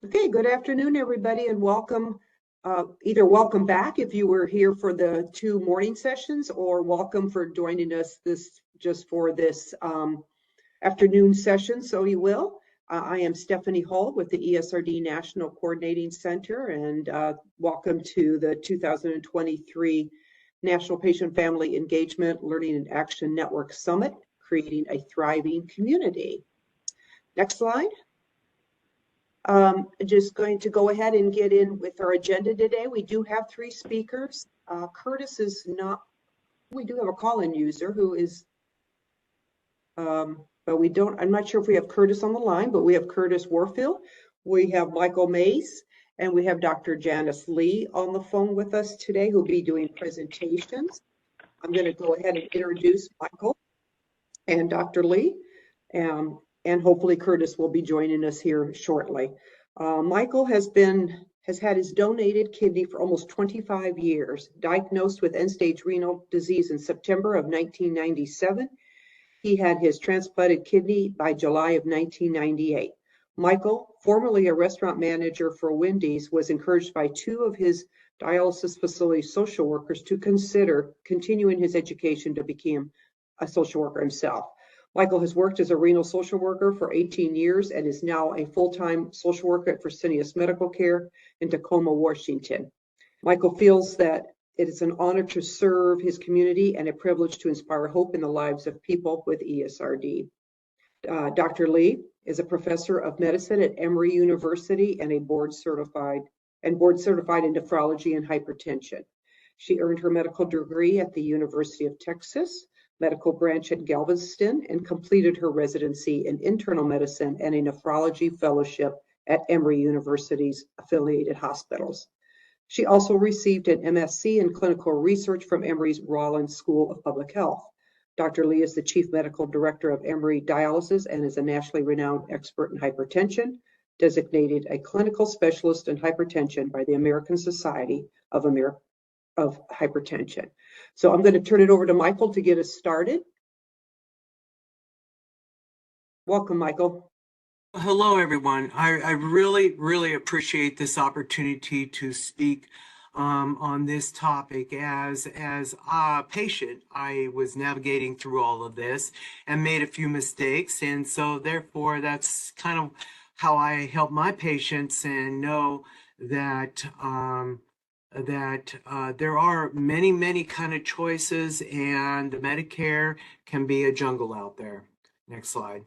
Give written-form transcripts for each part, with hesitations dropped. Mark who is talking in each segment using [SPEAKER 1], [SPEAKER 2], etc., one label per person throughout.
[SPEAKER 1] Okay, good afternoon, everybody, and welcome. Either welcome back if you were here for the two morning sessions, or welcome for joining us just for this afternoon session, so you will. I am Stephanie Hull with the ESRD National Coordinating Center, and welcome to the 2023 National Patient Family Engagement Learning and Action Network Summit, Creating a Thriving Community. Next slide. Just going to go ahead and get in with our agenda today. We do have three speakers. Curtis is not, we do have a call-in user who is, but we don't, I'm not sure if we have Curtis on the line, but we have Curtis Warfield, we have Michael Mays, and we have Dr. Janice Lee on the phone with us today who'll be doing presentations. I'm going to go ahead and introduce Michael and Dr. Lee. And hopefully Curtis will be joining us here shortly. Michael has had his donated kidney for almost 25 years, diagnosed with end-stage renal disease in September of 1997. He had his transplanted kidney by July of 1998. Michael, formerly a restaurant manager for Wendy's, was encouraged by two of his dialysis facility social workers to consider continuing his education to become a social worker himself. Michael has worked as a renal social worker for 18 years and is now a full-time social worker at Fresenius Medical Care in Tacoma, Washington. Michael feels that it is an honor to serve his community and a privilege to inspire hope in the lives of people with ESRD. Dr. Lee is a professor of medicine at Emory University and board certified in nephrology and hypertension. She earned her medical degree at the University of Texas Medical Branch at Galveston and completed her residency in internal medicine and a nephrology fellowship at Emory University's affiliated hospitals. She also received an MSc in clinical research from Emory's Rollins School of Public Health. Dr. Lee is the Chief Medical Director of Emory Dialysis and is a nationally renowned expert in hypertension, designated a clinical specialist in hypertension by the American Society of Hypertension. So I'm going to turn it over to Michael to get us started. Welcome, Michael.
[SPEAKER 2] Hello, everyone. I really appreciate this opportunity to speak on this topic. As a patient, I was navigating through all of this and made a few mistakes, and so therefore that's kind of how I help my patients and know that there are many kind of choices, and Medicare can be a jungle out there. Next slide.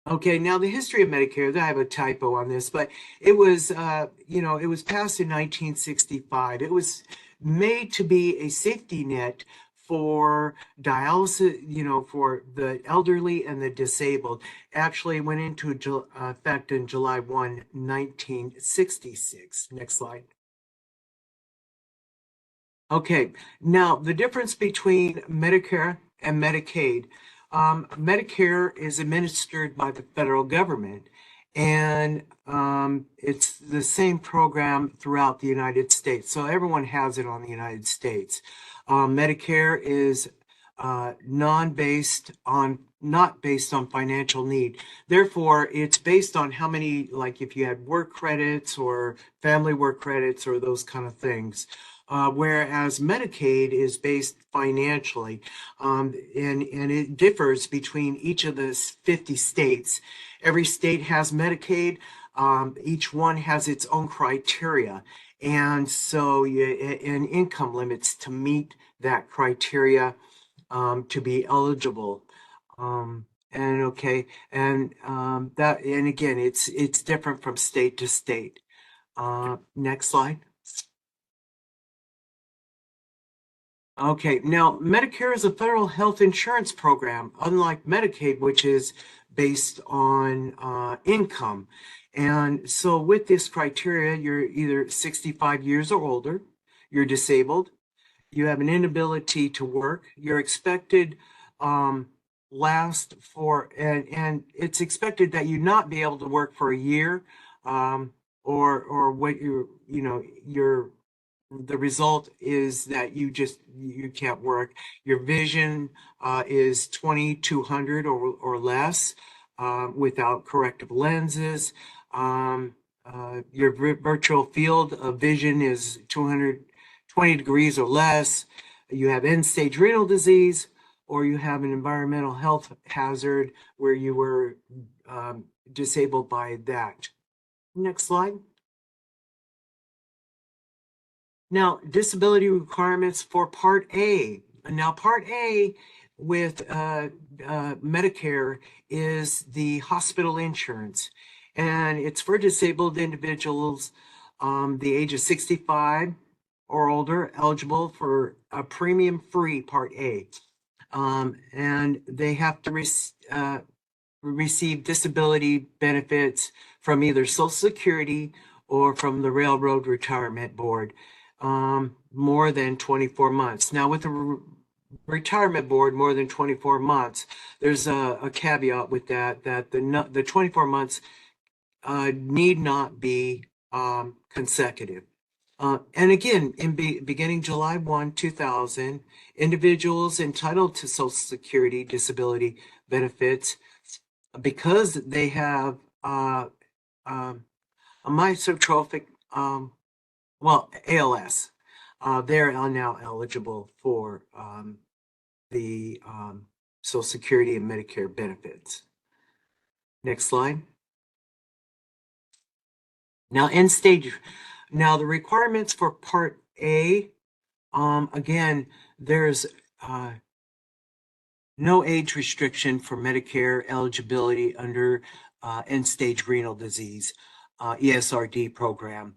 [SPEAKER 2] Okay, now the history of Medicare, I have a typo on this, but it was, it was passed in 1965. It was made to be a safety net for dialysis, for the elderly and the disabled. Actually went into effect in July 1, 1966. Next slide. Okay, now the difference between Medicare and Medicaid. Medicare is administered by the federal government, and it's the same program throughout the United States. So everyone has it on the United States. Medicare is not based on financial need. Therefore, it's based on how many, like if you had work credits or family work credits or those kind of things. Whereas Medicaid is based financially, and it differs between each of the 50 states. Every state has Medicaid. Each one has its own criteria, and so and income limits to meet that criteria to be eligible. And again, it's different from state to state. Next slide. Okay, now Medicare is a federal health insurance program, unlike Medicaid, which is based on income. And so with this criteria, you're either 65 years or older, you're disabled, you have an inability to work, you're expected last for, and it's expected that you not be able to work for a year, or what the result is that you can't work. Your vision is 20/200 or less. without corrective lenses. Your virtual field of vision is 220 degrees or less. You have end-stage renal disease, or you have an environmental health hazard where you were disabled by that. Next slide. Now, disability requirements for Part A. Now, Part A with Medicare is the hospital insurance, and it's for disabled individuals the age of 65 or older, eligible for a premium-free Part A. And they have to receive disability benefits from either Social Security or from the Railroad Retirement Board, more than 24 months. Now, with the retirement board, more than 24 months, there's a caveat with that the 24 months need not be consecutive. And again, beginning July 1, 2000, individuals entitled to Social Security disability benefits, because they have a myotrophic, ALS, they're now eligible for the Social Security and Medicare benefits. Next slide. Now, end stage. Now, the requirements for Part A, again, there's no age restriction for Medicare eligibility under end-stage renal disease, ESRD program.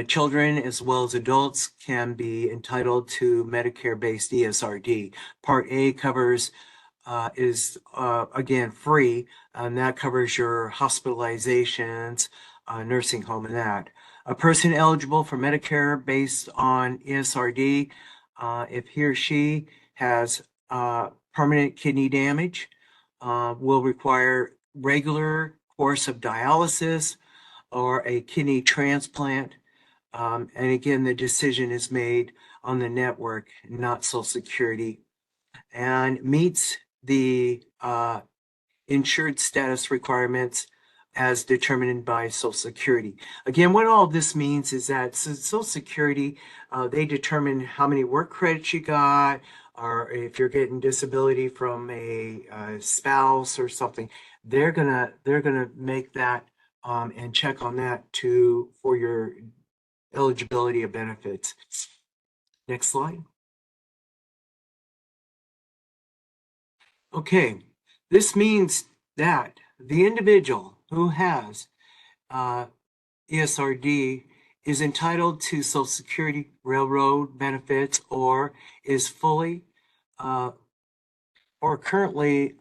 [SPEAKER 2] Children as well as adults can be entitled to Medicare-based ESRD. Part A covers, is again free, and that covers your hospitalizations, nursing home, and that. A person eligible for Medicare based on ESRD, if he or she has permanent kidney damage, will require regular course of dialysis or a kidney transplant. And again, the decision is made on the network, not Social Security, and meets the insured status requirements as determined by Social Security. Again, what all this means is that Social Security, they determine how many work credits you got, or if you're getting disability from a spouse or something, they're gonna make that and check on that for your eligibility of benefits. Next slide. Okay, this means that the individual who has ESRD is entitled to Social Security railroad benefits, or is fully or currently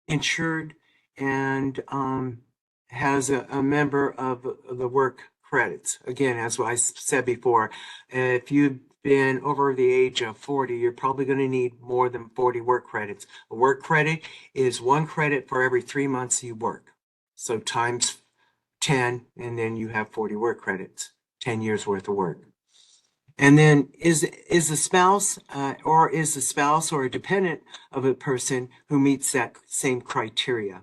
[SPEAKER 2] insured and has a member of the work credits. Again, as I said before, if you've been over the age of 40, you're probably going to need more than 40 work credits. A work credit is 1 credit for every 3 months you work. So times 10, and then you have 40 work credits, 10 years worth of work. And then is a spouse or a dependent of a person who meets that same criteria.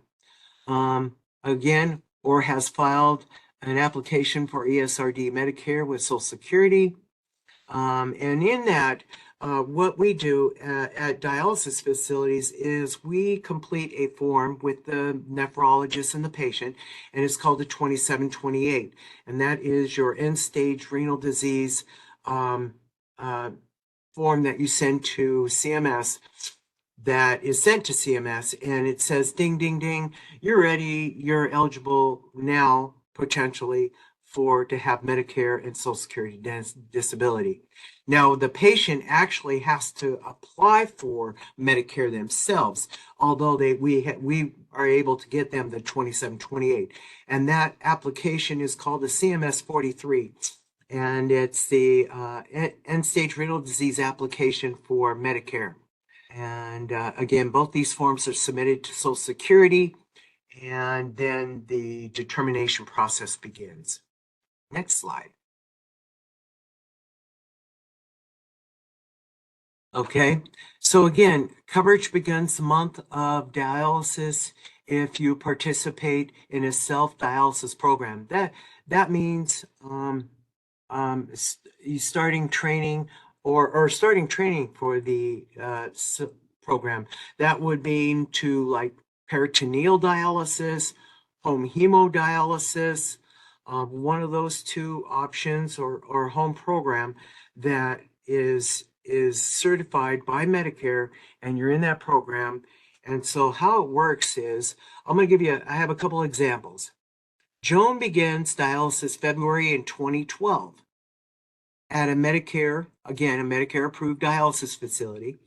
[SPEAKER 2] Again, or has filed an application for ESRD Medicare with Social Security. And in that, what we do at dialysis facilities is we complete a form with the nephrologist and the patient, and it's called the 2728. And that is your end-stage renal disease form that you send to CMS, that is sent to CMS, and it says, ding, ding, ding, you're ready, you're eligible now, potentially, to have Medicare and Social Security disability. Now, the patient actually has to apply for Medicare themselves, although we are able to get them the 2728. And that application is called the CMS 43. And it's the end-stage renal disease application for Medicare. And again, both these forms are submitted to Social Security, and then the determination process begins. Next slide. Okay, so again, coverage begins the month of dialysis if you participate in a self-dialysis program. That means you starting training or starting training for the program. That would mean to like peritoneal dialysis, home hemodialysis, one of those two options, or home program that is certified by Medicare, and you're in that program. And so how it works is, I have a couple examples. Joan begins dialysis February in 2012 at a Medicare approved dialysis facility.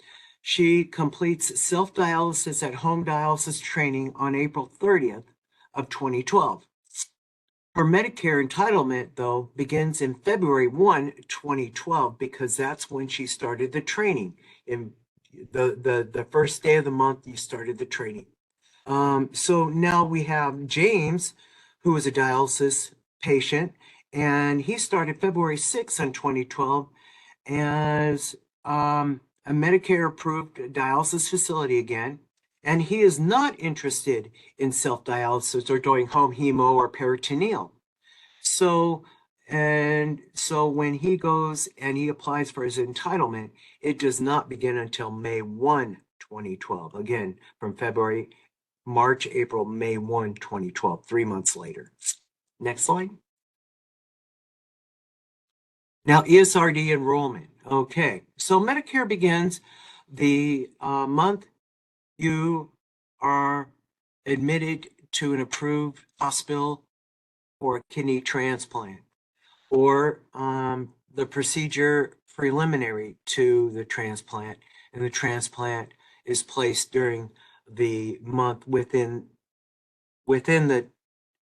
[SPEAKER 2] She completes self-dialysis at home dialysis training on April 30th of 2012. Her Medicare entitlement, though, begins in February 1, 2012, because that's when she started the training. In the first day of the month, you started the training. So now we have James, who is a dialysis patient, and he started February 6th in 2012 as a Medicare-approved dialysis facility again. And he is not interested in self-dialysis or doing home hemo or peritoneal. So when he goes and he applies for his entitlement, it does not begin until May 1, 2012. Again, from February, March, April, May 1, 2012, 3 months later. Next slide. Now, ESRD enrollment. Okay, so Medicare begins the month you are admitted to an approved hospital for a kidney transplant, or the procedure preliminary to the transplant, and the transplant is placed during the month within the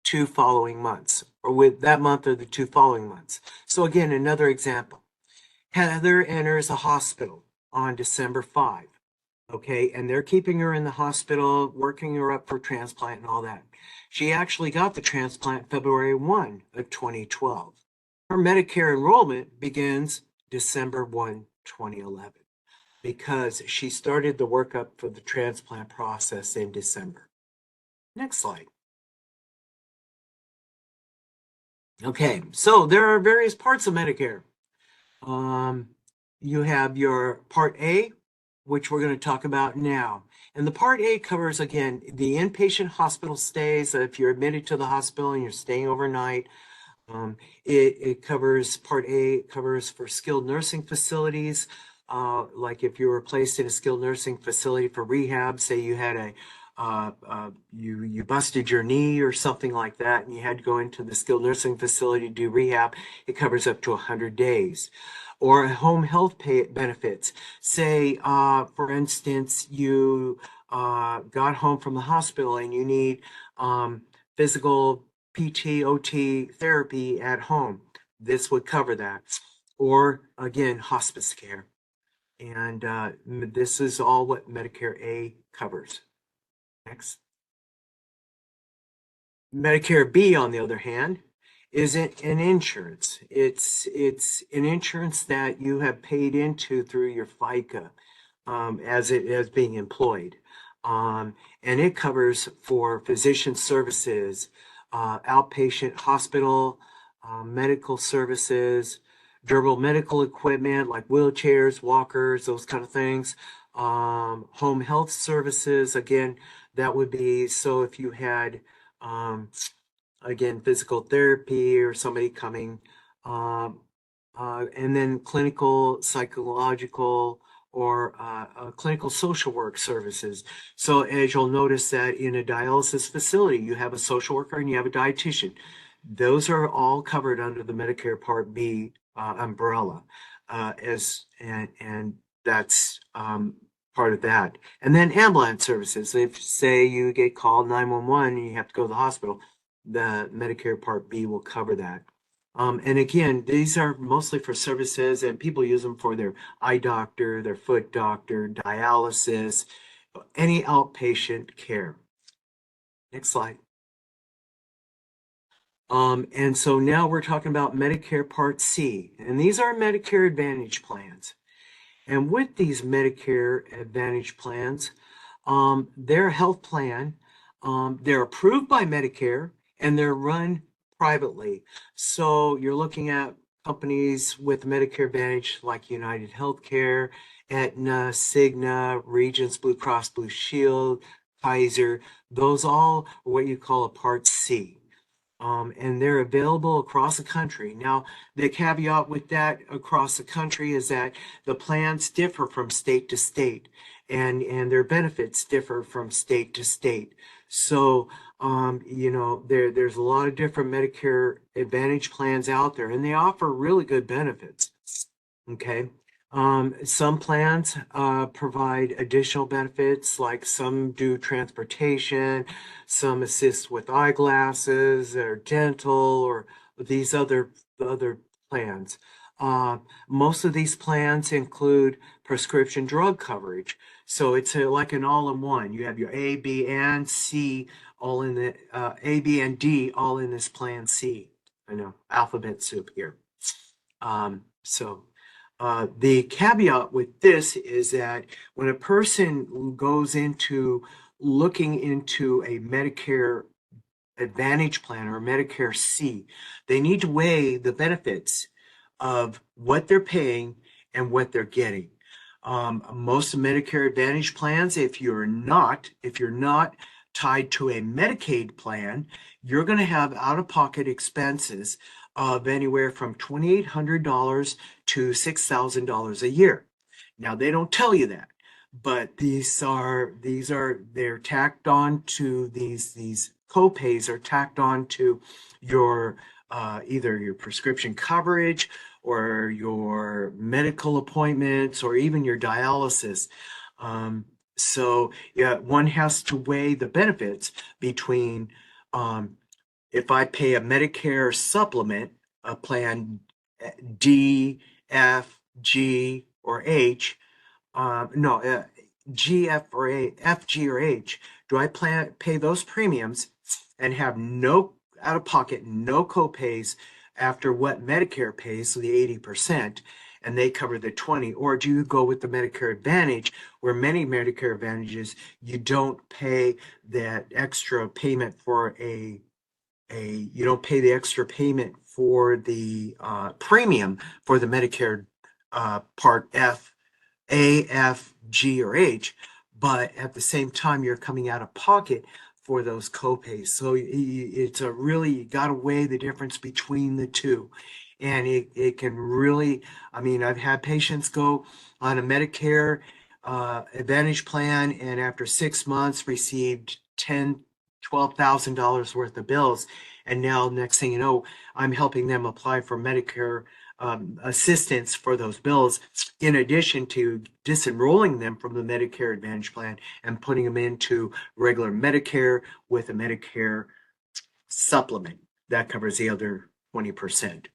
[SPEAKER 2] 2 following months, or with that month or the 2 following months. So again, another example. Heather enters a hospital on December 5. Okay, and they're keeping her in the hospital, working her up for transplant and all that. She actually got the transplant February 1 of 2012. Her Medicare enrollment begins December 1, 2011, because she started the workup for the transplant process in December. Next slide. Okay, so there are various parts of Medicare. You have your Part A, which we're going to talk about now. And the Part A covers, again, the inpatient hospital stays. If you're admitted to the hospital and you're staying overnight, it covers, Part A covers for skilled nursing facilities. Like if you were placed in a skilled nursing facility for rehab, say you had you busted your knee or something like that, and you had to go into the skilled nursing facility to do rehab, it covers up to 100 days. Or home health benefits. Say, for instance, you got home from the hospital and you need physical PT, OT therapy at home. This would cover that. Or again, hospice care. And this is all what Medicare A covers. Next. Medicare B, on the other hand, isn't an insurance. It's an insurance that you have paid into through your FICA as being employed. And it covers for physician services, outpatient hospital, medical services, durable medical equipment like wheelchairs, walkers, those kind of things. Home health services, again, that would be, so if you had again, physical therapy or somebody coming, and then clinical, psychological, or clinical social work services. So as you'll notice that in a dialysis facility, you have a social worker and you have a dietitian. Those are all covered under the Medicare Part B umbrella, and that's part of that. And then ambulance services. If, say, you get called 911 and you have to go to the hospital, the Medicare Part B will cover that. And again, these are mostly for services, and people use them for their eye doctor, their foot doctor, dialysis, any outpatient care. Next slide. And so now we're talking about Medicare Part C, and these are Medicare Advantage plans. And with these Medicare Advantage plans, their health plan They're approved by Medicare and they're run privately. So you're looking at companies with Medicare Advantage like United Healthcare, Aetna, Cigna, Regence, Blue Cross Blue Shield, Kaiser. Those all are what you call a Part C. And they're available across the country. Now, the caveat with that across the country is that the plans differ from state to state, and their benefits differ from state to state. So, there's a lot of different Medicare Advantage plans out there, and they offer really good benefits. Okay. Some plans provide additional benefits, like some do transportation, some assist with eyeglasses or dental or these other plans. Most of these plans include prescription drug coverage. So it's like an all-in-one. You have your A, B, and C all in the A, B, and D all in this plan C. I know, alphabet soup here. The caveat with this is that when a person goes into looking into a Medicare Advantage plan or Medicare C, they need to weigh the benefits of what they're paying and what they're getting. Most Medicare Advantage plans, if you're not tied to a Medicaid plan, you're going to have out-of-pocket expenses of anywhere from $2,800 to $6,000 a year. Now, they don't tell you that, but they're tacked on to these co-pays are tacked on to your either your prescription coverage or your medical appointments or even your dialysis. So yeah, one has to weigh the benefits between if I pay a Medicare supplement, a plan D, F, G, or H, G, F, or A, F, G, or H, do I pay those premiums and have no out of pocket, no copays after what Medicare pays, so the 80%, and they cover the 20, or do you go with the Medicare Advantage, where many Medicare Advantages, you don't pay that extra payment for you don't pay the extra payment for the premium for the Medicare Part F, A, F, G, or H, but at the same time, you're coming out of pocket for those copays. So it's you got to weigh the difference between the two. And it can really, I mean, I've had patients go on a Medicare Advantage plan and after 6 months received $12,000 worth of bills. And now next thing you know, I'm helping them apply for Medicare assistance for those bills, in addition to disenrolling them from the Medicare Advantage plan and putting them into regular Medicare with a Medicare supplement that covers the other 20%.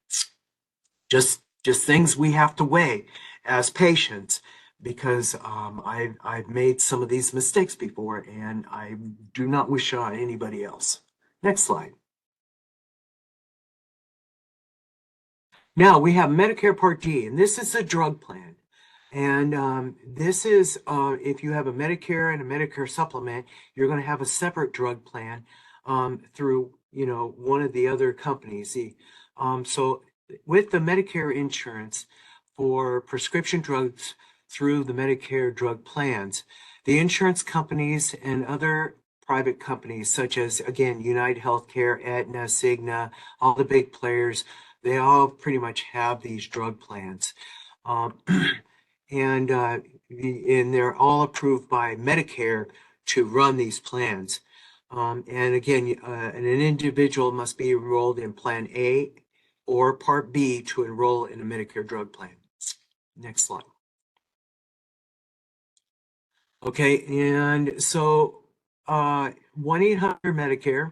[SPEAKER 2] Just things we have to weigh as patients, because I've made some of these mistakes before, and I do not wish on anybody else. Next slide. Now we have Medicare Part D, and this is a drug plan. And this is, if you have a Medicare and a Medicare supplement, you're going to have a separate drug plan through, one of the other companies. So with the Medicare insurance for prescription drugs through the Medicare drug plans, the insurance companies and other private companies, such as, again, United Healthcare, Aetna, Cigna, all the big players, they all pretty much have these drug plans. And they're all approved by Medicare to run these plans. And again, an individual must be enrolled in Plan A or Part B to enroll in a Medicare drug plan. Next slide. Okay, and so 1-800-MEDICARE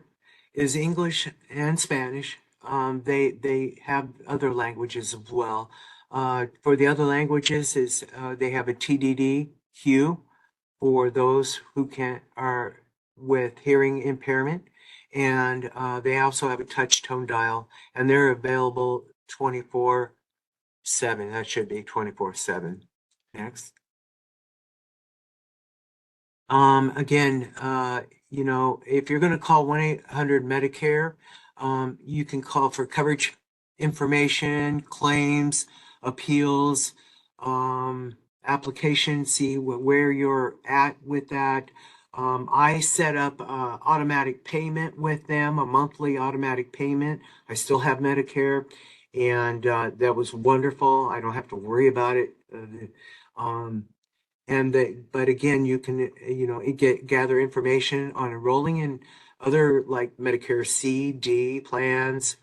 [SPEAKER 2] is English and Spanish. They have other languages as well. For the other languages is they have a TDD-Q for those who are with hearing impairment, and they also have a touch tone dial, and they're available 24/7. That should be 24/7. Next. Again, if you're going to call 1-800-MEDICARE, you can call for coverage information, claims, appeals, application, see where you're at with that. I set up automatic payment with them, a monthly automatic payment. I still have Medicare, and that was wonderful. I don't have to worry about it. But again, you can, gather information on enrolling in other like Medicare C, D plans,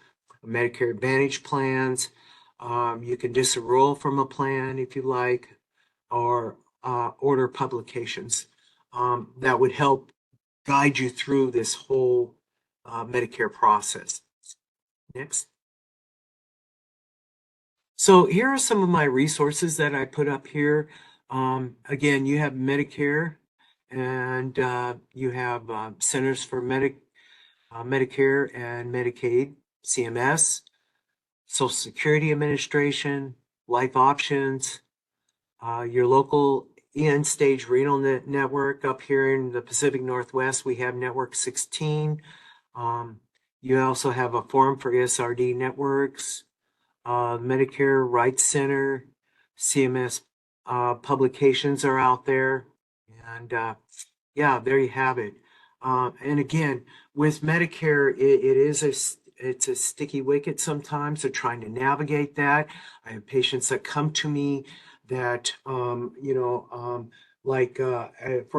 [SPEAKER 2] Medicare Advantage plans. You can disenroll from a plan if you like, or order publications. That would help guide you through this whole Medicare process. Next. So here are some of my resources that I put up here. Again, you have Medicare, and you have Centers for Medicare and Medicaid, CMS, Social Security Administration, Life Options, your local end-stage renal network. Up here in the Pacific Northwest, we have Network 16. You also have a forum for ESRD networks, Medicare Rights Center, CMS publications are out there. And yeah, there you have it. And again, with Medicare, it's a sticky wicket sometimes. They're trying to navigate that. I have patients that come to me that, for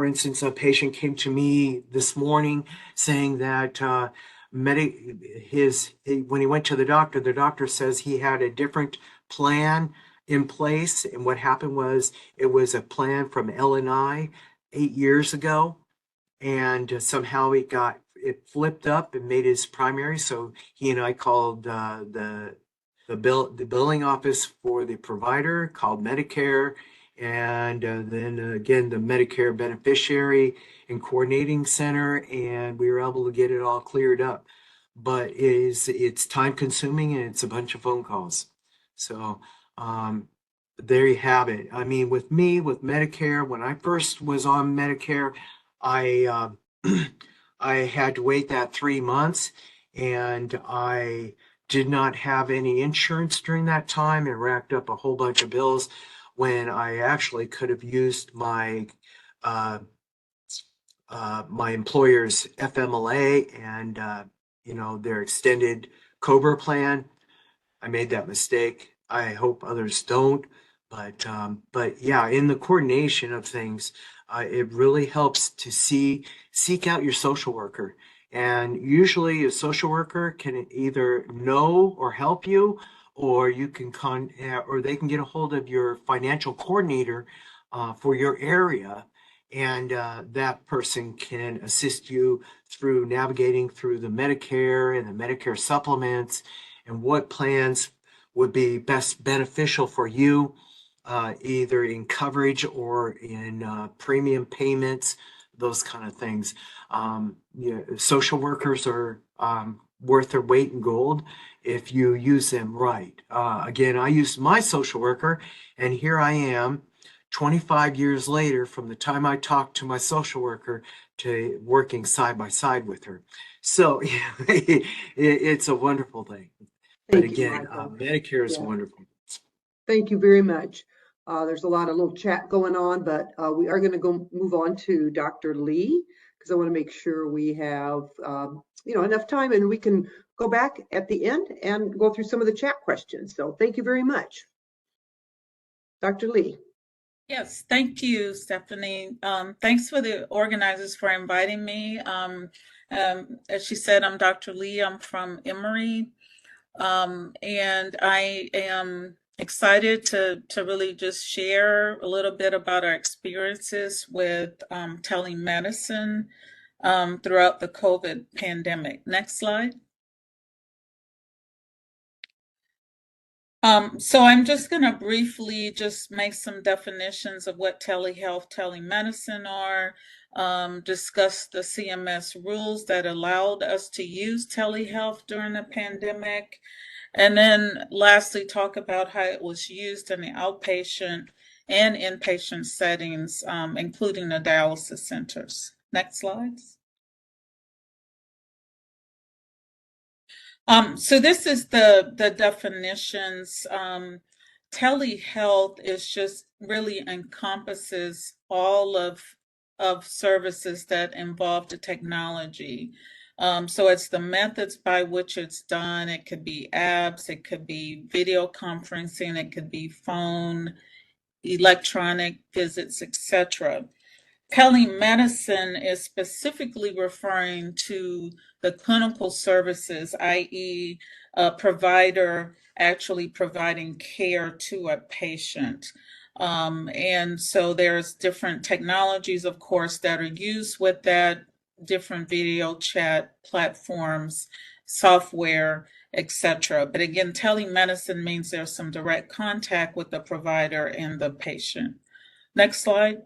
[SPEAKER 2] instance, a patient came to me this morning saying that when he went to the doctor says he had a different plan in place. And what happened was it was a plan from LNI 8 years ago. And somehow it flipped up and made his primary. So he and I called the billing office for the provider, called Medicare, and then again the Medicare beneficiary and coordinating center, and we were able to get it all cleared up. But it's time consuming and it's a bunch of phone calls. So there you have it. I mean, with Medicare, when I first was on Medicare, I I had to wait that 3 months, and I did not have any insurance during that time and racked up a whole bunch of bills when I actually could have used my my employer's FMLA and their extended COBRA plan. I made that mistake. I hope others don't. But yeah, in the coordination of things, it really helps to seek out your social worker. And usually a social worker can either know or help you, or you can or they can get a hold of your financial coordinator for your area, and that person can assist you through navigating through the Medicare and the Medicare supplements and what plans would be best beneficial for you, either in coverage or in premium payments, those kind of things. Social workers are worth their weight in gold if you use them right. Again, I used my social worker, and here I am 25 years later from the time I talked to my social worker to working side by side with her. So it's a wonderful thing. But
[SPEAKER 1] Thank you,
[SPEAKER 2] again,
[SPEAKER 1] Michael.
[SPEAKER 2] Medicare is
[SPEAKER 1] Yeah.
[SPEAKER 2] wonderful.
[SPEAKER 1] Thank you very much. There's a lot of little chat going on, but we are going to move on to Dr. Lee, because I want to make sure we have enough time, and we can go back at the end and go through some of the chat questions. So thank you very much. Dr. Lee.
[SPEAKER 3] Yes, thank you, Stephanie. Thanks for the organizers for inviting me. As she said, I'm Dr. Lee. I'm from Emory. And I am excited to really just share a little bit about our experiences with telemedicine throughout the COVID pandemic. Next slide. So I'm just going to briefly just make some definitions of what telehealth, telemedicine are, discuss the CMS rules that allowed us to use telehealth during the pandemic, and then lastly, talk about how it was used in the outpatient and inpatient settings, including the dialysis centers. Next slides. So this is the definitions. Telehealth is just really encompasses all of services that involve the technology. So it's the methods by which it's done. It could be apps, it could be video conferencing, it could be phone, electronic visits, etc. Telemedicine is specifically referring to the clinical services, i.e., a provider actually providing care to a patient. And so there's different technologies, of course, that are used with that, different video chat platforms, software, etc. But again, telemedicine means there's some direct contact with the provider and the patient. Next slide.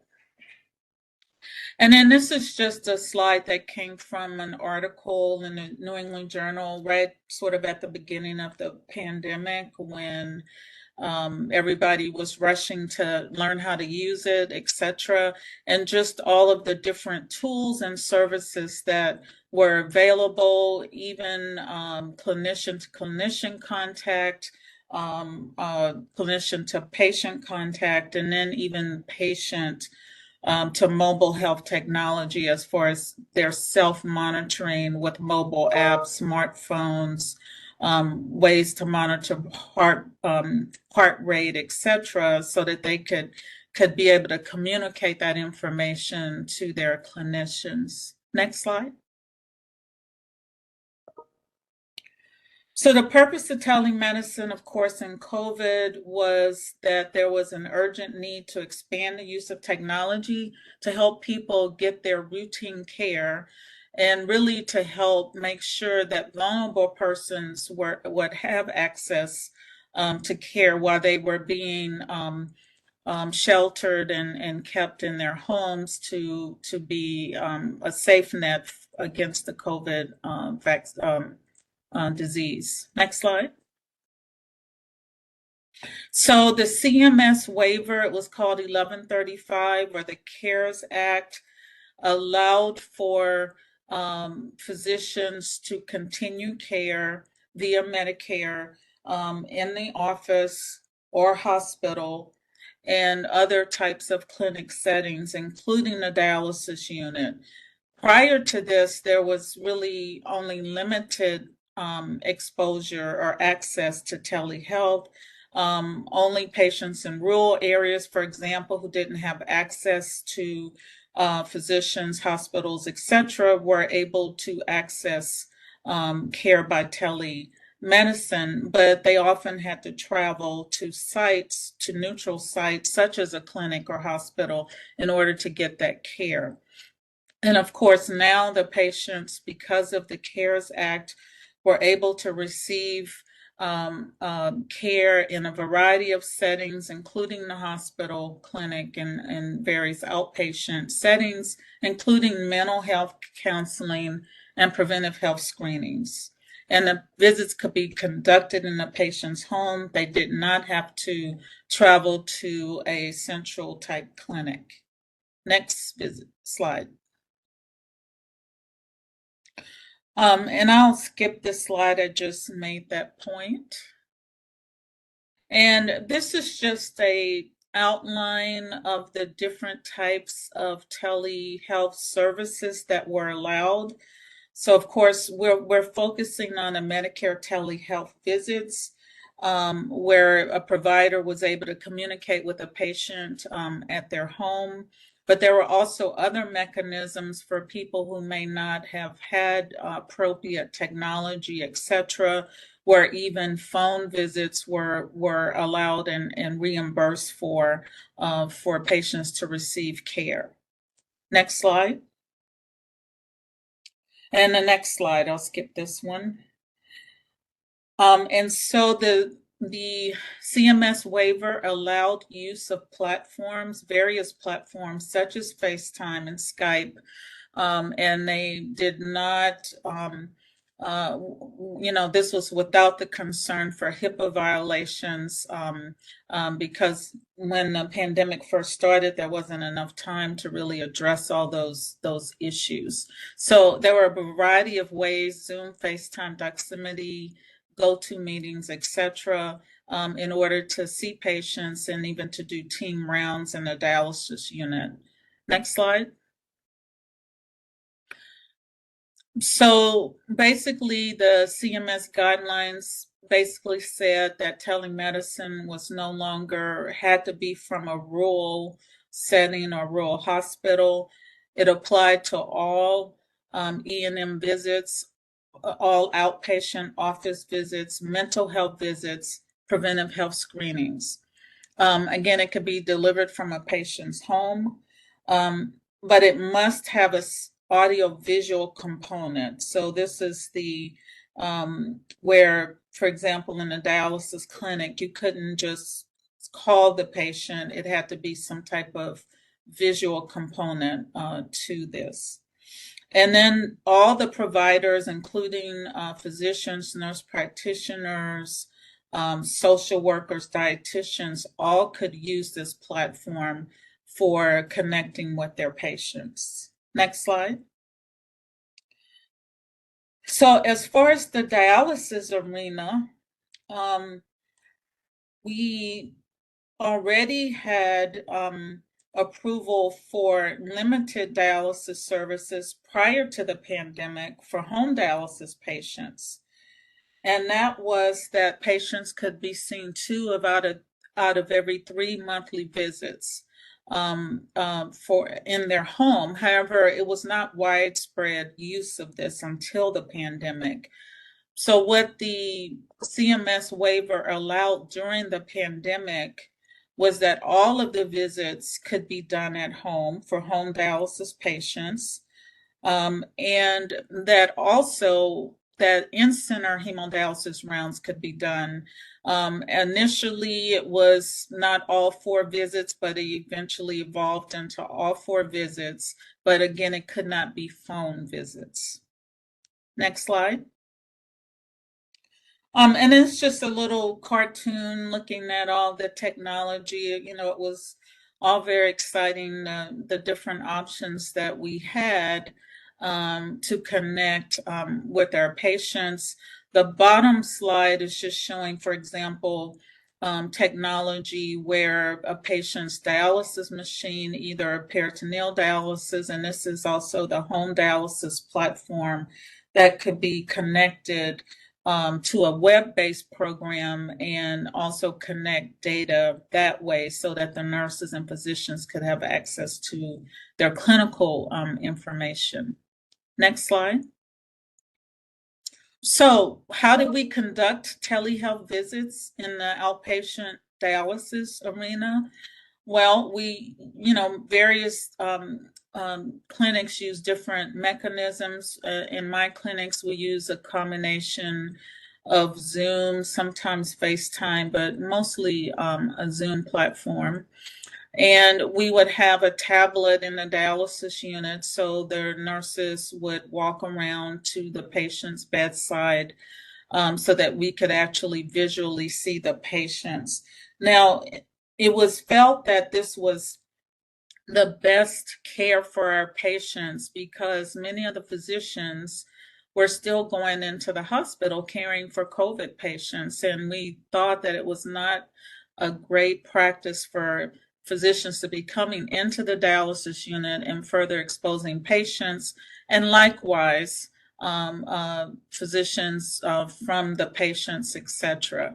[SPEAKER 3] And then this is just a slide that came from an article in the New England Journal, right sort of at the beginning of the pandemic when everybody was rushing to learn how to use it, etc. And just all of the different tools and services that were available, even clinician to clinician contact, clinician to patient contact, and then even patient to mobile health technology as far as their self-monitoring with mobile apps, smartphones, ways to monitor heart rate, etc., so that they could be able to communicate that information to their clinicians. Next slide. So the purpose of telemedicine, of course, in COVID was that there was an urgent need to expand the use of technology to help people get their routine care and really to help make sure that vulnerable persons would have access to care while they were being sheltered and kept in their homes to be a safe net against the COVID vaccine. Disease. Next slide. So the CMS waiver, it was called 1135, or the CARES Act, allowed for physicians to continue care via Medicare in the office or hospital and other types of clinic settings, including the dialysis unit. Prior to this, there was really only limited exposure or access to telehealth. Only patients in rural areas, for example, who didn't have access to physicians, hospitals, etc., were able to access care by telemedicine, but they often had to travel to sites, to neutral sites, such as a clinic or hospital, in order to get that care. And of course, now the patients, because of the CARES Act, were able to receive care in a variety of settings, including the hospital, clinic, and various outpatient settings, including mental health counseling and preventive health screenings. And the visits could be conducted in the patient's home. They did not have to travel to a central type clinic. Next slide. And I'll skip this slide. I just made that point. And this is just a outline of the different types of telehealth services that were allowed. So of course, we're focusing on the Medicare telehealth visits, where a provider was able to communicate with a patient at their home. But there were also other mechanisms for people who may not have had appropriate technology, etc., where even phone visits were allowed and reimbursed for patients to receive care. Next slide. And the next slide, I'll skip this one. And so the CMS waiver allowed use of platforms, various platforms such as FaceTime and Skype, and they did not this was without the concern for HIPAA violations, because when the pandemic first started, there wasn't enough time to really address all those issues. So there were a variety of ways: Zoom, FaceTime, Doximity, GoToMeetings, etc., in order to see patients and even to do team rounds in the dialysis unit. Next slide. So basically, the CMS guidelines basically said that telemedicine was no longer had to be from a rural setting or rural hospital. It applied to all E&M visits, all outpatient office visits, mental health visits, preventive health screenings. Again, it could be delivered from a patient's home, but it must have a audio-visual component. So this is the where, for example, in a dialysis clinic, you couldn't just call the patient. It had to be some type of visual component to this. And then all the providers, including physicians, nurse practitioners, social workers, dietitians, all could use this platform for connecting with their patients. Next slide. So as far as the dialysis arena, we already had approval for limited dialysis services prior to the pandemic for home dialysis patients. And that was that patients could be seen 2 out of every 3 monthly visits for in their home. However, it was not widespread use of this until the pandemic. So what the CMS waiver allowed during the pandemic was that all of the visits could be done at home for home dialysis patients, and that also that in-center hemodialysis rounds could be done. Initially, it was not all 4 visits, but it eventually evolved into all 4 visits. But again, it could not be phone visits. Next slide. And it's just a little cartoon looking at all the technology. It was all very exciting, the different options that we had to connect with our patients. The bottom slide is just showing, for example, technology where a patient's dialysis machine, either a peritoneal dialysis, and this is also the home dialysis platform that could be connected to a web-based program and also connect data that way so that the nurses and physicians could have access to their clinical information. Next slide. So how do we conduct telehealth visits in the outpatient dialysis arena? Well, we, various clinics use different mechanisms. In my clinics, we use a combination of Zoom, sometimes FaceTime, but mostly a Zoom platform. And we would have a tablet in the dialysis unit, so the nurses would walk around to the patient's bedside so that we could actually visually see the patients. Now, it was felt that this was the best care for our patients because many of the physicians were still going into the hospital caring for COVID patients. And we thought that it was not a great practice for physicians to be coming into the dialysis unit and further exposing patients, and likewise physicians from the patients, etc.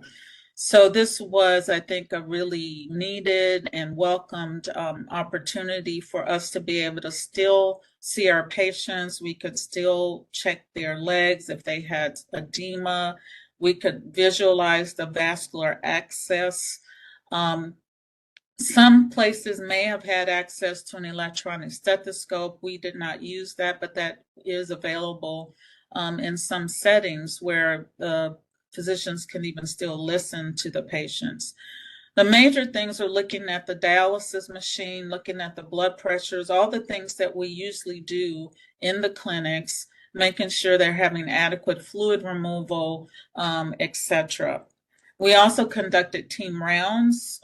[SPEAKER 3] So this was, I think, a really needed and welcomed opportunity for us to be able to still see our patients. We could still check their legs if they had edema. We could visualize the vascular access. Some places may have had access to an electronic stethoscope. We did not use that, but that is available in some settings where the physicians can even still listen to the patients. The major things are looking at the dialysis machine, looking at the blood pressures, all the things that we usually do in the clinics, making sure they're having adequate fluid removal, etc. We also conducted team rounds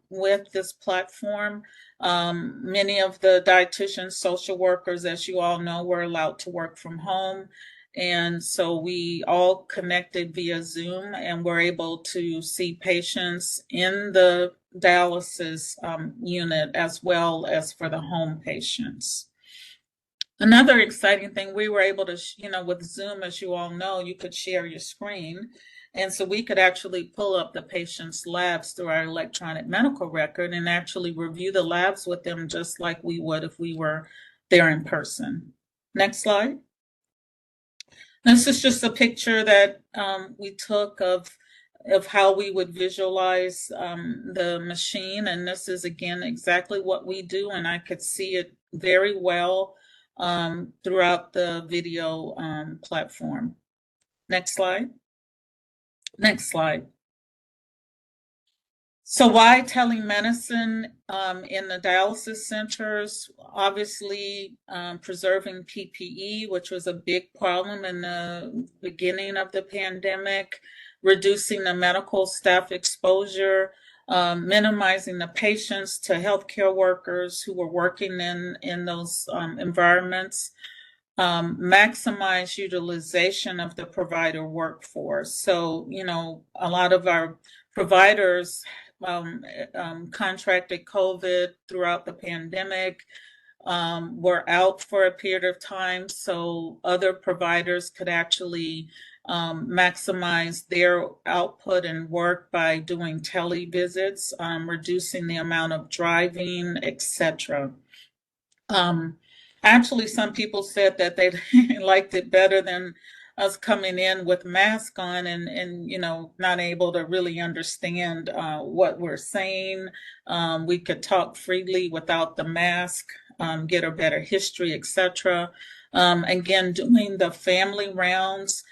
[SPEAKER 3] with this platform. Many of the dietitians, social workers, as you all know, were allowed to work from home. And so we all connected via Zoom and were able to see patients in the dialysis unit as well as for the home patients. Another exciting thing, we were able to, with Zoom, as you all know, you could share your screen. And so we could actually pull up the patient's labs through our electronic medical record and actually review the labs with them just like we would if we were there in person. Next slide. This is just a picture that we took of how we would visualize the machine. And this is, again, exactly what we do. And I could see it very well throughout the video platform. Next slide. Next slide. So why telemedicine in the dialysis centers? Obviously, preserving PPE, which was a big problem in the beginning of the pandemic, reducing the medical staff exposure, minimizing the patients to healthcare workers who were working in those environments, maximize utilization of the provider workforce. So, a lot of our providers contracted COVID throughout the pandemic, were out for a period of time, so other providers could actually maximize their output and work by doing televisits, reducing the amount of driving, etc. Actually, some people said that they liked it better than us coming in with mask on and not able to really understand what we're saying. We could talk freely without the mask, get a better history, etc. Again, doing the family rounds,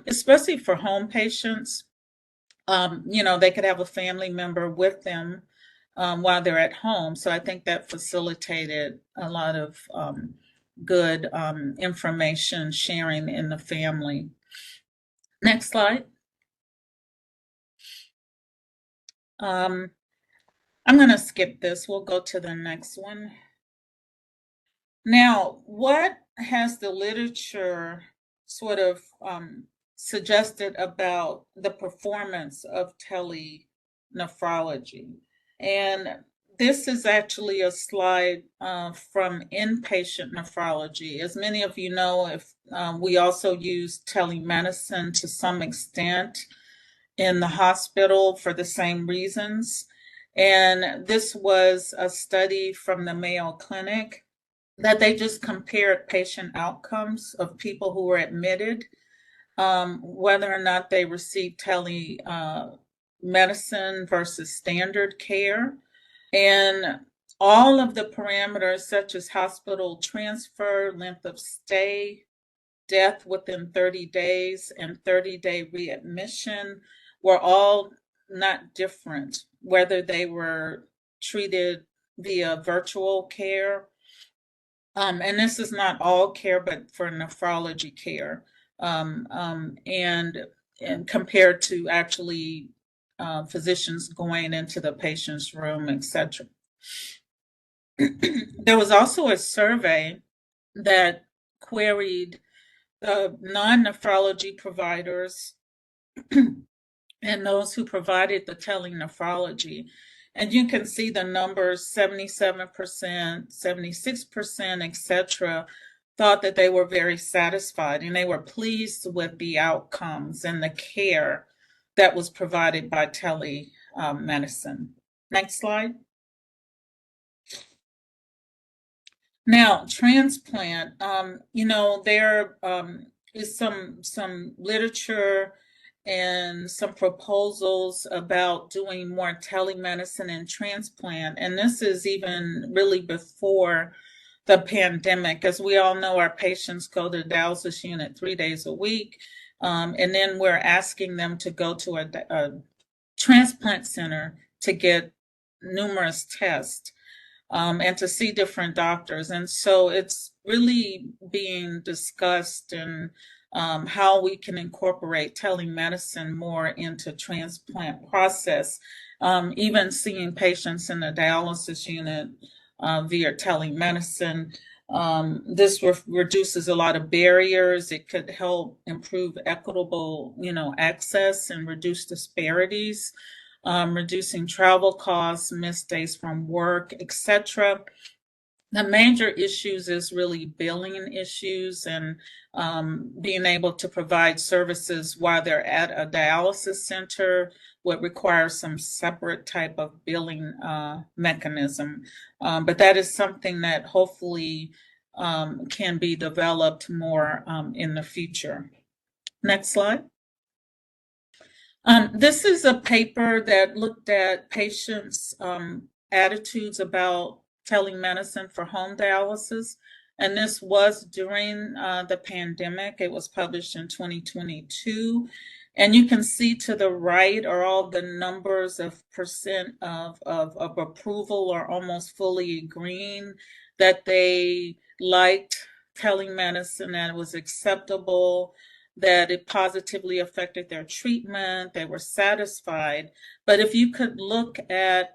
[SPEAKER 3] especially for home patients, they could have a family member with them while they're at home. So I think that facilitated a lot of good information sharing in the family. Next slide. I'm going to skip this. We'll go to the next one. Now, what has the literature sort of suggested about the performance of telenephrology? And this is actually a slide from inpatient nephrology. As many of you know, we also use telemedicine to some extent in the hospital for the same reasons. And this was a study from the Mayo Clinic that they just compared patient outcomes of people who were admitted, whether or not they received telemedicine versus standard care. And all of the parameters such as hospital transfer, length of stay, death within 30 days, and 30-day readmission were all not different, whether they were treated via virtual care. And this is not all care, but for nephrology care, and compared to actually physicians going into the patient's room, etc. There was also a survey that queried the non-nephrology providers and those who provided the telenephrology. And you can see the numbers, 77%, 76%, etc., thought that they were very satisfied and they were pleased with the outcomes and the care that was provided by telemedicine. Next slide. Now, transplant, there is some literature and some proposals about doing more telemedicine and transplant. And this is even really before the pandemic. As we all know, our patients go to the dialysis unit 3 days a week. And then we're asking them to go to a transplant center to get numerous tests and to see different doctors. And so it's really being discussed, and how we can incorporate telemedicine more into transplant process. Even seeing patients in the dialysis unit via telemedicine. This reduces a lot of barriers. It could help improve equitable, access and reduce disparities, reducing travel costs, missed days from work, etc. The major issues is really billing issues and being able to provide services while they're at a dialysis center would require some separate type of billing mechanism. But that is something that hopefully can be developed more in the future. Next slide. This is a paper that looked at patients' attitudes about telemedicine for home dialysis. And this was during the pandemic. It was published in 2022. And you can see to the right are all the numbers of percent of approval or almost fully agreeing that they liked telemedicine, that it was acceptable, that it positively affected their treatment, they were satisfied. But if you could look at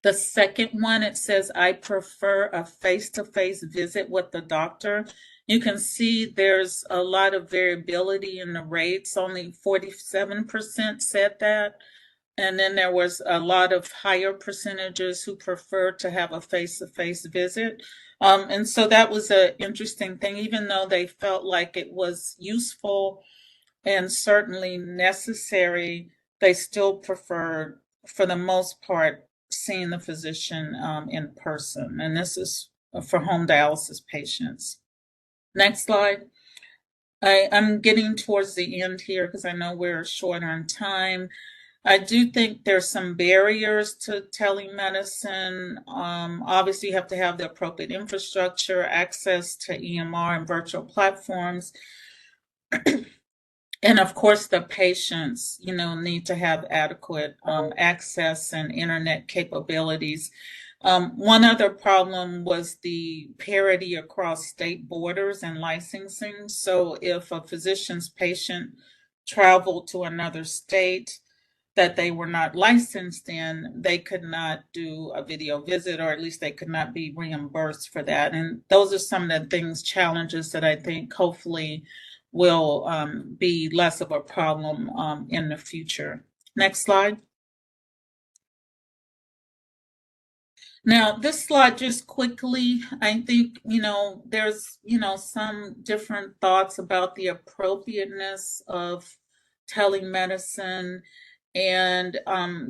[SPEAKER 3] the second one, it says, I prefer a face-to-face visit with the doctor. You can see there's a lot of variability in the rates. Only 47% said that. And then there was a lot of higher percentages who preferred to have a face-to-face visit. And so that was an interesting thing, even though they felt like it was useful and certainly necessary, they still preferred, for the most part, seeing the physician in person. And this is for home dialysis patients. Next slide. I'm getting towards the end here because I know we're short on time. I do think there's some barriers to telemedicine. Obviously, you have to have the appropriate infrastructure, access to EMR and virtual platforms. And of course, the patients, need to have adequate access and internet capabilities. One other problem was the parity across state borders and licensing. So if a physician's patient traveled to another state that they were not licensed in, they could not do a video visit, or at least they could not be reimbursed for that. And those are some of the challenges that I think hopefully will be less of a problem in the future. Next slide. Now, this slide, just quickly, I think, there's, some different thoughts about the appropriateness of telemedicine. And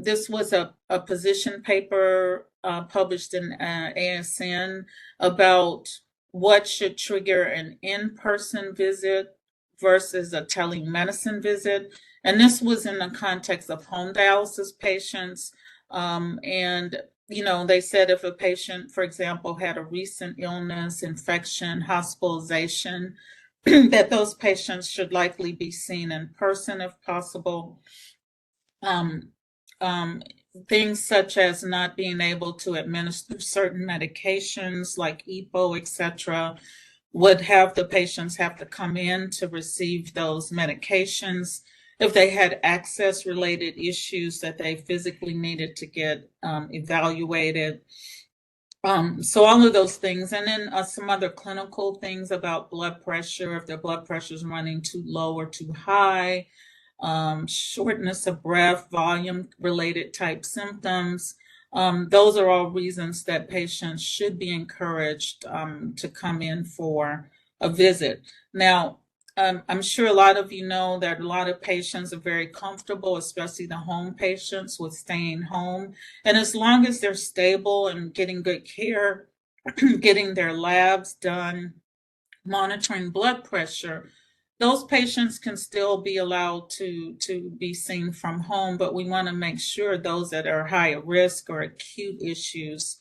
[SPEAKER 3] this was a position paper published in ASN about what should trigger an in-person visit versus a telemedicine visit. And this was in the context of home dialysis patients. And they said if a patient, for example, had a recent illness, infection, hospitalization, that those patients should likely be seen in person if possible. Things such as not being able to administer certain medications like EPO, etc., would have the patients have to come in to receive those medications. If they had access related issues that they physically needed to get evaluated. So all of those things, and then some other clinical things about blood pressure, if their blood pressure is running too low or too high, shortness of breath, volume related type symptoms. Those are all reasons that patients should be encouraged to come in for a visit. Now, I'm sure a lot of you know that a lot of patients are very comfortable, especially the home patients, with staying home. And as long as they're stable and getting good care, getting their labs done, monitoring blood pressure, those patients can still be allowed to be seen from home, but we want to make sure those that are high risk or acute issues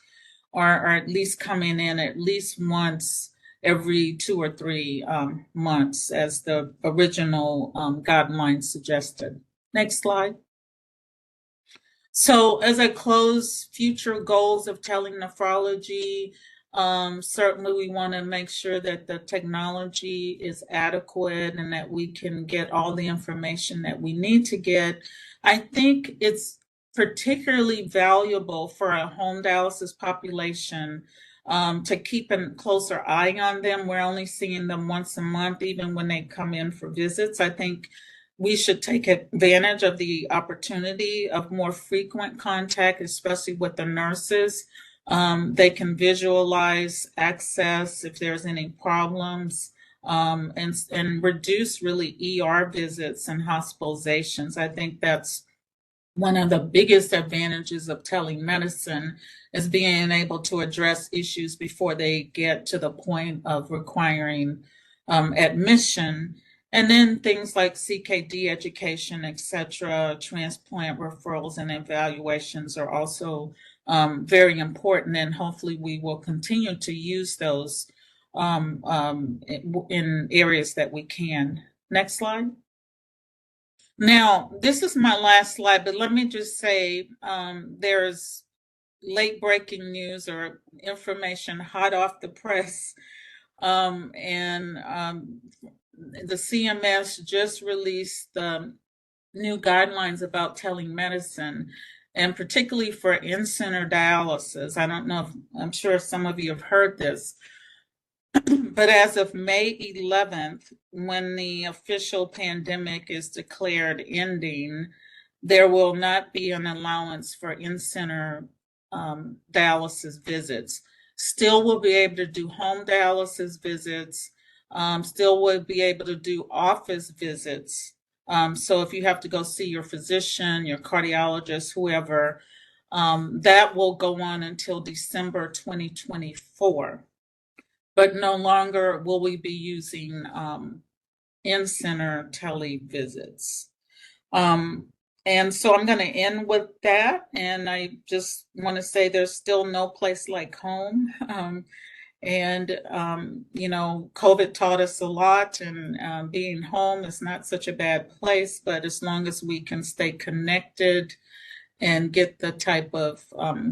[SPEAKER 3] are at least coming in at least once every 2 or 3 months, as the original guidelines suggested. Next slide. So as I close, future goals of telenephrology, Certainly, we want to make sure that the technology is adequate and that we can get all the information that we need to get. I think it's particularly valuable for a home dialysis population to keep a closer eye on them. We're only seeing them once a month, even when they come in for visits. I think we should take advantage of the opportunity of more frequent contact, especially with the nurses. They can visualize access if there's any problems, and reduce really ER visits and hospitalizations. I think that's one of the biggest advantages of telemedicine, is being able to address issues before they get to the point of requiring admission. And then things like CKD education, et cetera, transplant referrals and evaluations are also very important, and hopefully we will continue to use those in areas that we can. Next slide. Now, this is my last slide, but let me just say there's late breaking news or information hot off the press, and the CMS just released the new guidelines about telemedicine, and particularly for in-center dialysis. I don't know if, I'm sure some of you have heard this, but as of May 11th, when the official pandemic is declared ending, there will not be an allowance for in-center dialysis visits. Still will be able to do home dialysis visits, still will be able to do office visits. So if you have to go see your physician, your cardiologist, whoever, that will go on until December 2024. But no longer will we be using in-center televisits. And so I'm going to end with that. And I just want to say there's still no place like home. You know, COVID taught us a lot, and being home is not such a bad place, but as long as we can stay connected and get the type of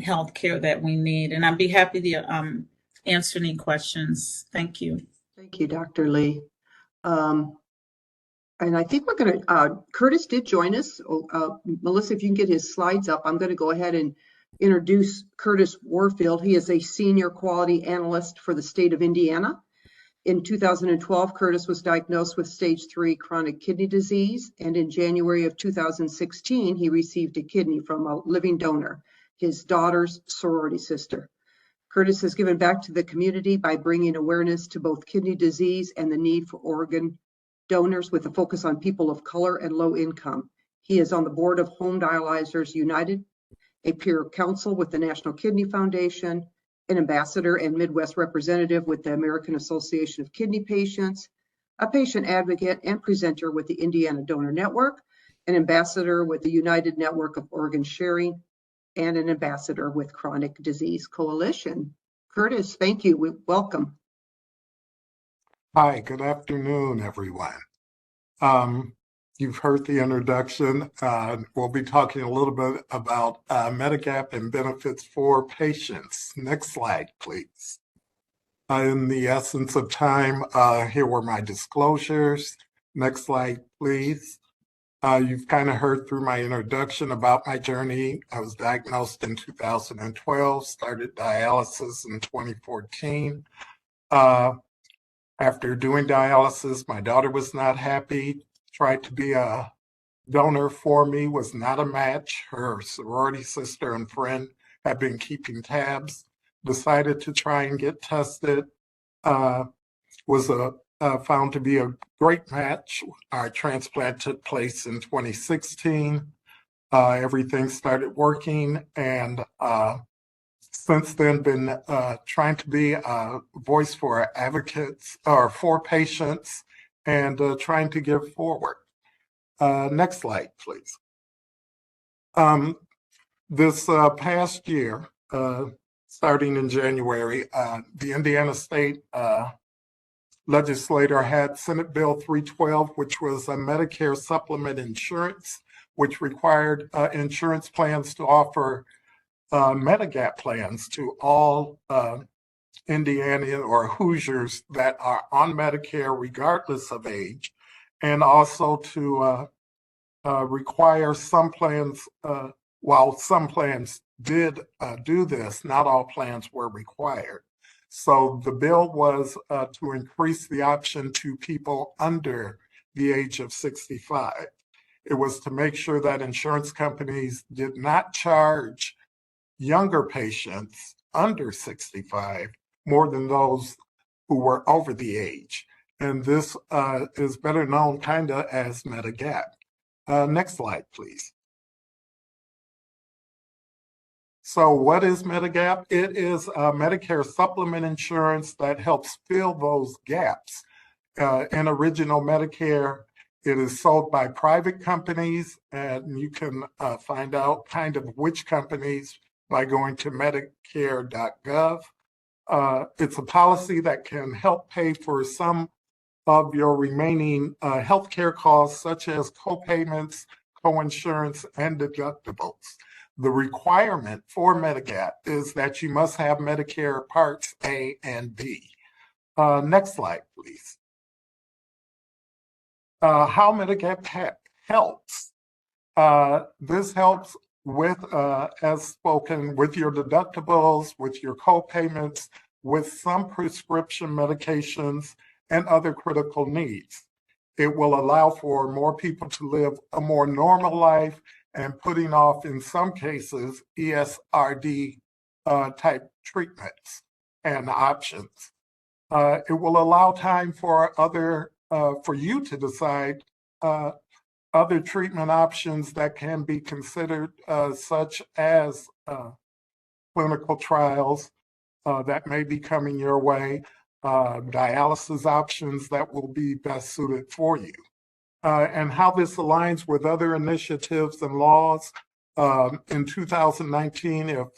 [SPEAKER 3] health care that we need. And I'd be happy to answer any questions. Thank you.
[SPEAKER 1] Thank you, Dr. Lee. And I think we're going to, Curtis did join us. Melissa, if you can get his slides up, I'm going to go ahead and introduce Curtis Warfield. He is a senior quality analyst for the state of Indiana. In 2012, Curtis was diagnosed with stage 3 chronic kidney disease, and in January of 2016, he received a kidney from a living donor, his daughter's sorority sister. Curtis has given back to the community by bringing awareness to both kidney disease and the need for organ donors, with a focus on people of color and low income. He is on the board of Home Dialyzers United, a peer council with the National Kidney Foundation, an ambassador and Midwest representative with the American Association of Kidney Patients, a patient advocate and presenter with the Indiana Donor Network, an ambassador with the United Network of Organ Sharing, and an ambassador with Chronic Disease Coalition. Curtis, thank you. Welcome.
[SPEAKER 4] Hi, good afternoon, everyone. You've heard the introduction. We'll be talking a little bit about Medigap and benefits for patients. Next slide, please. In the essence of time, here were my disclosures. Next slide, please. You've kind of heard through my introduction about my journey. I was diagnosed in 2012, started dialysis in 2014. After doing dialysis, my daughter was not happy, tried to be a donor for me, was not a match. Her sorority sister and friend had been keeping tabs, decided to try and get tested, was found to be a great match. Our transplant took place in 2016. Everything started working, and since then been trying to be a voice for advocates or for patients, and trying to give forward. Next slide, please. This past year, starting in January, the Indiana State legislator had Senate Bill 312, which was a Medicare supplement insurance, which required insurance plans to offer Medigap plans to all Indiana or Hoosiers that are on Medicare regardless of age, and also to require some plans, while some plans did do this, not all plans were required. So the bill was to increase the option to people under the age of 65. It was to make sure that insurance companies did not charge younger patients under 65 more than those who were over the age. And this is better known kind of as MEDICAID. Next slide, please. So what is Medigap? It is Medicare supplement insurance that helps fill those gaps. In original Medicare, it is sold by private companies, and you can find out kind of which companies by going to medicare.gov. It's a policy that can help pay for some of your remaining healthcare costs, such as co-payments, co-insurance, and deductibles. The requirement for Medigap is that you must have Medicare Parts A and B. Next slide, please. How Medigap helps. This helps with, as spoken, with your deductibles, with your co-payments, with some prescription medications, and other critical needs. It will allow for more people to live a more normal life and putting off, in some cases, ESRD type treatments and options. It will allow time for for you to decide other treatment options that can be considered, such as clinical trials that may be coming your way, dialysis options that will be best suited for you. And how this aligns with other initiatives and laws. In 2019, if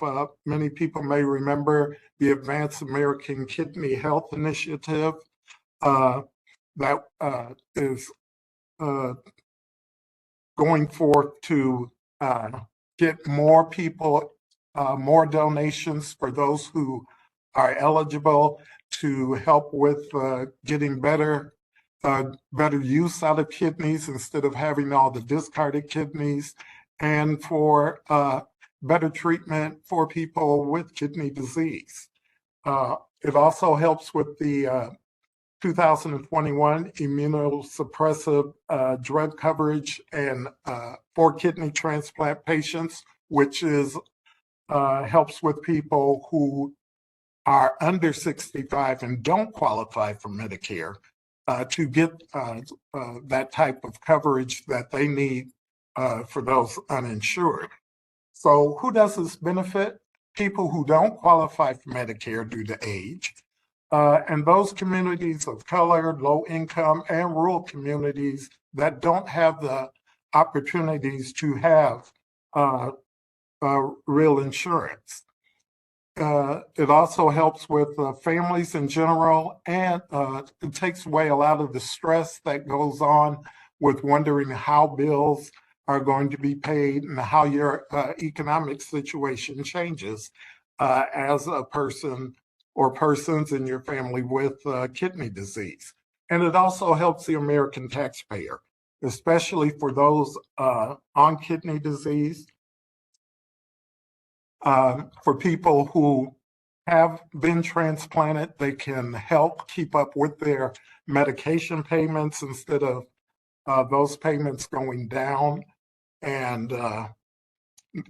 [SPEAKER 4] many people may remember the Advanced American Kidney Health Initiative that is going forth to get more people, more donations for those who are eligible, to help with getting better use out of kidneys instead of having all the discarded kidneys, and for better treatment for people with kidney disease. It also helps with the 2021 immunosuppressive drug coverage and for kidney transplant patients, which is helps with people who are under 65 and don't qualify for Medicare to get that type of coverage that they need for those uninsured. So who does this benefit? People who don't qualify for Medicare due to age, and those communities of color, low income, and rural communities that don't have the opportunities to have real insurance. It also helps with families in general, and it takes away a lot of the stress that goes on with wondering how bills are going to be paid and how your economic situation changes as a person or persons in your family with kidney disease. And it also helps the American taxpayer, especially for those on kidney disease. For people who have been transplanted, they can help keep up with their medication payments instead of those payments going down, and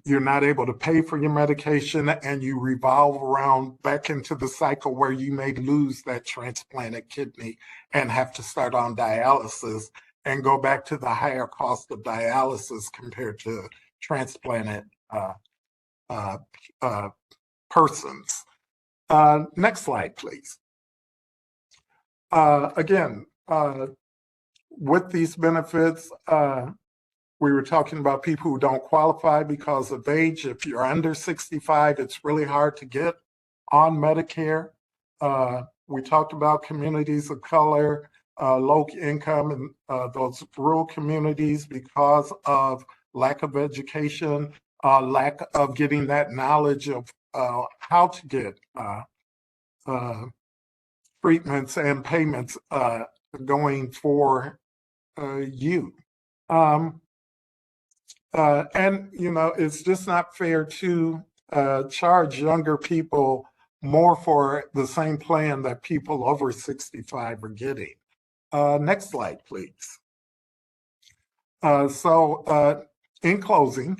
[SPEAKER 4] you're not able to pay for your medication, and you revolve around back into the cycle where you may lose that transplanted kidney and have to start on dialysis and go back to the higher cost of dialysis compared to transplanted persons. Next slide, please. Again, with these benefits, we were talking about people who don't qualify because of age. If you're under 65, it's really hard to get on Medicare. We talked about communities of color, low income, and those rural communities because of lack of education, lack of getting that knowledge of how to get treatments and payments going for you. And, it's just not fair to charge younger people more for the same plan that people over 65 are getting. Next slide, please. In closing,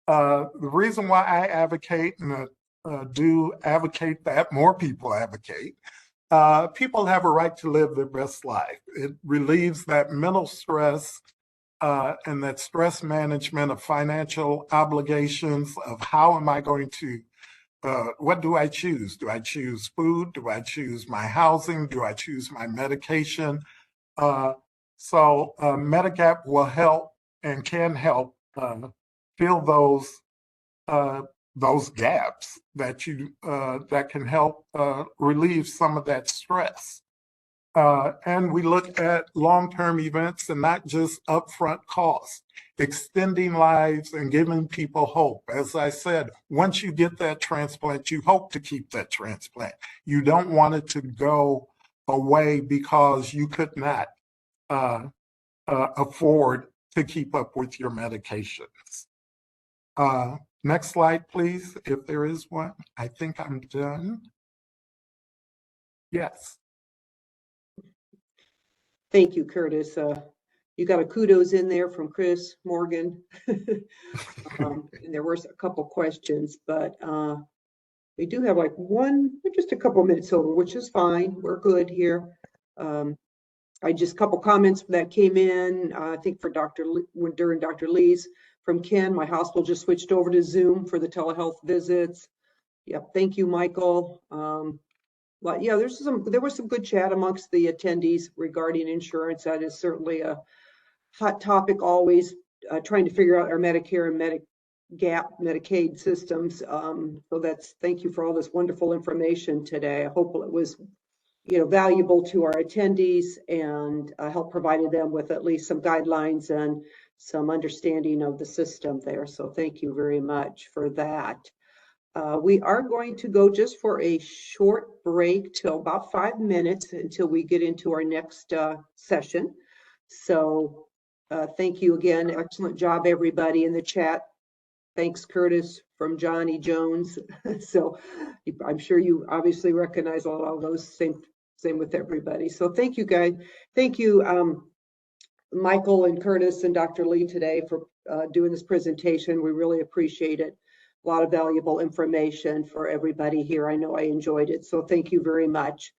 [SPEAKER 4] the reason why I advocate and do advocate that more people advocate, people have a right to live their best life. It relieves that mental stress and that stress management of financial obligations of how am I going to, what do I choose? Do I choose food? Do I choose my housing? Do I choose my medication? Medigap will help and can help fill those gaps that that can help relieve some of that stress. And we look at long-term events and not just upfront costs, extending lives and giving people hope. As I said, once you get that transplant, you hope to keep that transplant. You don't want it to go away because you could not afford to keep up with your medications. Next slide, please, if there is one. I think I'm done. Yes.
[SPEAKER 1] Thank you, Curtis. You got a kudos in there from Chris Morgan. And there were a couple questions, but we do have like just a couple minutes over, which is fine. We're good here. I just a couple comments that came in, I think for during Dr. Lee's from Ken. My hospital just switched over to Zoom for the telehealth visits. Yep, thank you, Michael. But yeah, there was some good chat amongst the attendees regarding insurance. That is certainly a hot topic always, trying to figure out our Medicare and Medicaid systems. Thank you for all this wonderful information today. I hope it was valuable to our attendees and help provided them with at least some guidelines and some understanding of the system there. So thank you very much for that. We are going to go just for a short break till about 5 minutes until we get into our next session. So thank you again. Excellent job, everybody in the chat. Thanks, Curtis from Johnny Jones. So I'm sure you obviously recognize all of those. Same with everybody. So thank you, guys. Thank you, Michael and Curtis and Dr. Lee today for doing this presentation. We really appreciate it. A lot of valuable information for everybody here. I know I enjoyed it. So thank you very much.